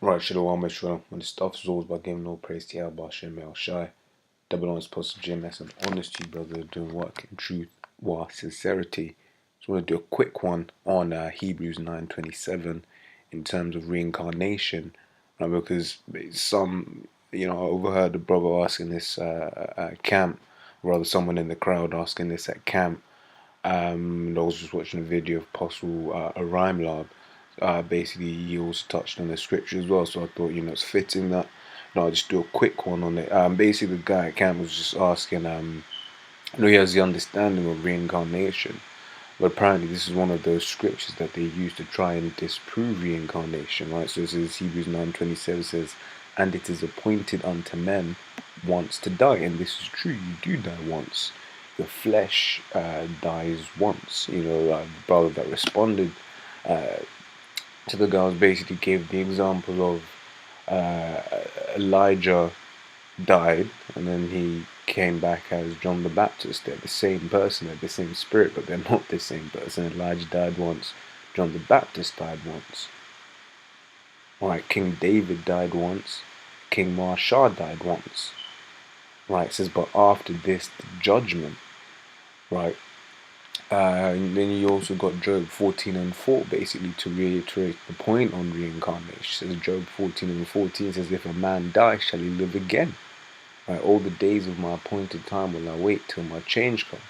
Right, Shalom, Mishra. When the stuff is always by giving all praise to Yahweh Shem El Shai. Double honest, positive GMS, and honest to you, brother, doing work in truth, while sincerity. So I want to do a quick one on Hebrews 9:27 in terms of reincarnation, because some, I overheard the brother asking this at camp, or rather someone in the crowd asking this at camp. And I was just watching a video of Apostle Rhyme. Basically, he also touched on the scripture as well, so I thought, it's fitting that I'll just do a quick one on it. Basically, the guy at camp was just asking, he has the understanding of reincarnation, but apparently this is one of those scriptures that they use to try and disprove reincarnation, right? So this is Hebrews 9:27 says, "And it is appointed unto men once to die," and this is true. You do die once. Your flesh dies once. The brother that responded to the guys basically gave the example of Elijah died and then he came back as John the Baptist. They're the same person, they're the same spirit, but they're not the same person. Elijah died once, John the Baptist died once. Right, King David died once, King Marsha died once. Right, it says, but after this, the judgment. Right, and then you also got Job 14:4, basically to reiterate the point on reincarnation. It says Job 14:14 says, if a man die, shall he live again? Right, all the days of my appointed time will I wait till my change come.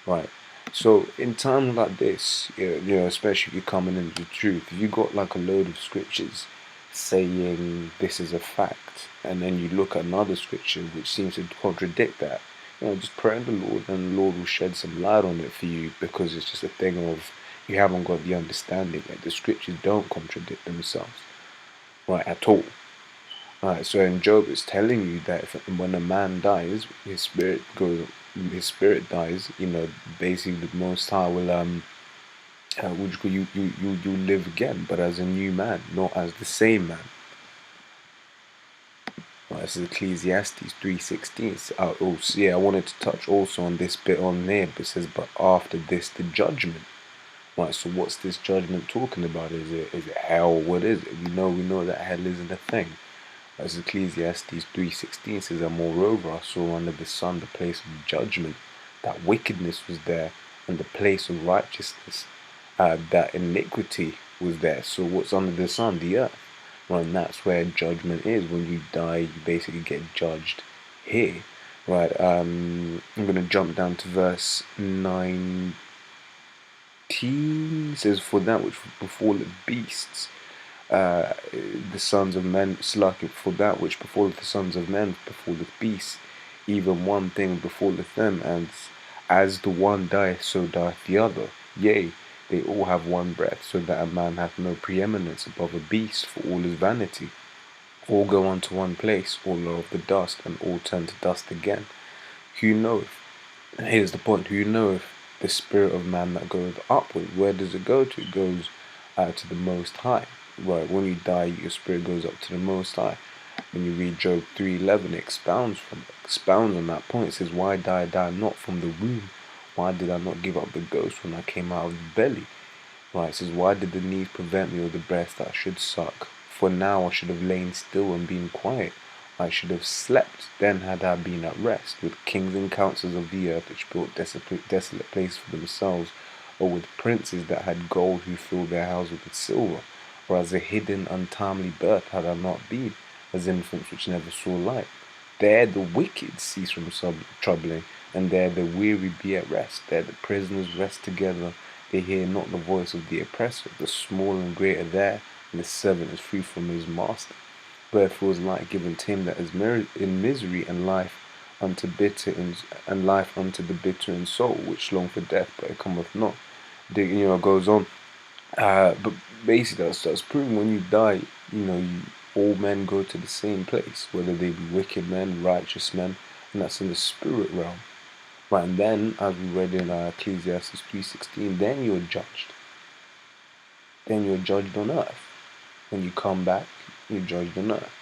Right, so in times like this, especially if you're coming into the truth, if you got like a load of scriptures saying this is a fact, and then you look at another scripture which seems to contradict that, just pray to the Lord, and the Lord will shed some light on it for you, because it's just a thing of you haven't got the understanding that the scriptures don't contradict themselves, right, at all. Right, so in Job, it's telling you that when a man dies, his spirit dies. Basically, the Most High will you live again, but as a new man, not as the same man. Right, this is Ecclesiastes 3:16. I wanted to touch also on this bit on there, but it says, but after this, the judgment. Right, so what's this judgment talking about? Is it hell? What is it? We know that hell isn't a thing. As Ecclesiastes 3:16 says, and moreover I saw under the sun the place of judgment, that wickedness was there, and the place of righteousness, that iniquity was there. So what's under the sun? The earth. Right, and that's where judgment is. When you die, you basically get judged here. Right, I'm going to jump down to verse 19. It says, for that which befalleth beasts, the sons of men, for that which befalleth the sons of men befalleth beasts, even one thing befalleth them, and as the one dieth, so dieth the other. Yea, they all have one breath, so that a man hath no preeminence above a beast, for all is vanity. All go unto one place, all are of the dust, and all turn to dust again. Who knoweth? And here's the point, who knoweth the spirit of man that goeth upward? Where does it go to? It goes to the Most High. Right, when you die, your spirit goes up to the Most High. When you read Job 3:11, it expounds on that point. It says, why died I not from the womb? Why did I not give up the ghost when I came out of the belly? Right, it says, why did the knees prevent me, or the breast that I should suck? For now I should have lain still and been quiet. I should have slept, then had I been at rest, with kings and councils of the earth which built desolate places for themselves, or with princes that had gold who filled their houses with silver. Or as a hidden untimely birth had I not been, as infants which never saw light. There the wicked cease from troubling, and there the weary be at rest. There the prisoners rest together, they hear not the voice of the oppressor. The small and great are there, and the servant is free from his master. Wherefore is light given to him that is in misery, and life unto life unto the bitter in soul, which long for death, but it cometh not. It goes on. But basically, that's proving when you die, all men go to the same place, whether they be wicked men, righteous men, and that's in the spirit realm. Right, and then, as we read in Ecclesiastes 3:16, then you're judged. Then you're judged on earth. When you come back, you're judged on earth.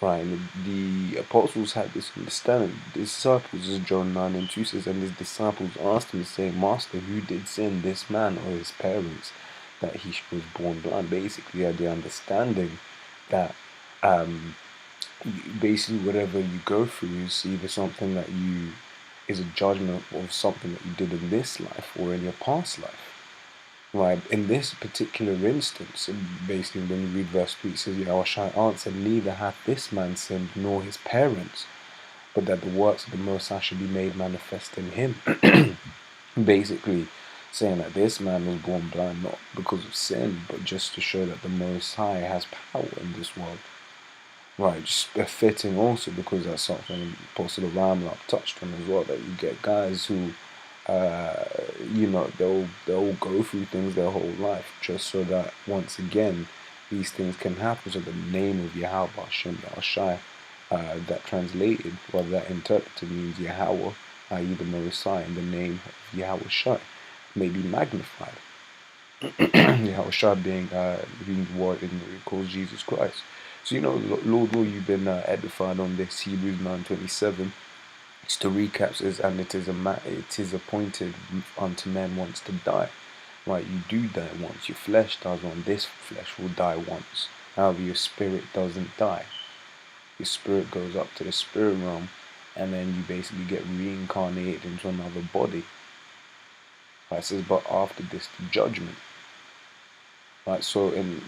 Right, and the apostles had this understanding. The disciples, as John 9:2 says, and his disciples asked him, saying, Master, who did sin, this man or his parents, that he was born blind? Basically, they had the understanding that basically whatever you go through is either something that you is a judgment of something that you did in this life or in your past life. Right, in this particular instance, basically when you read verse 3, it says, Yahushua answered, neither hath this man sinned nor his parents, but that the works of the Most High should be made manifest in him. Basically saying that this man was born blind not because of sin, but just to show that the Most High has power in this world. Right, just fitting also because that's something Apostle Ramlap touched on as well, that you get guys who they'll go through things their whole life just so that once again these things can happen. So the name of Yahweh Hashem Yahushai, that translated, well, that interpreted means Yahweh, i.e. the Most High, and the name of Yahweh Shai may be magnified. Yahweh being what it calls Jesus Christ. So Lord, you've been edified on this. Hebrews 9:27. Just to recap, says, and it is appointed unto men once to die. Right, you do die once. Your flesh dies once. This flesh will die once. However, your spirit doesn't die. Your spirit goes up to the spirit realm, and then you basically get reincarnated into another body. Right, it says, but after this, the judgment. Right, so, and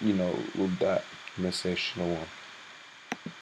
with that, let's say Shalom.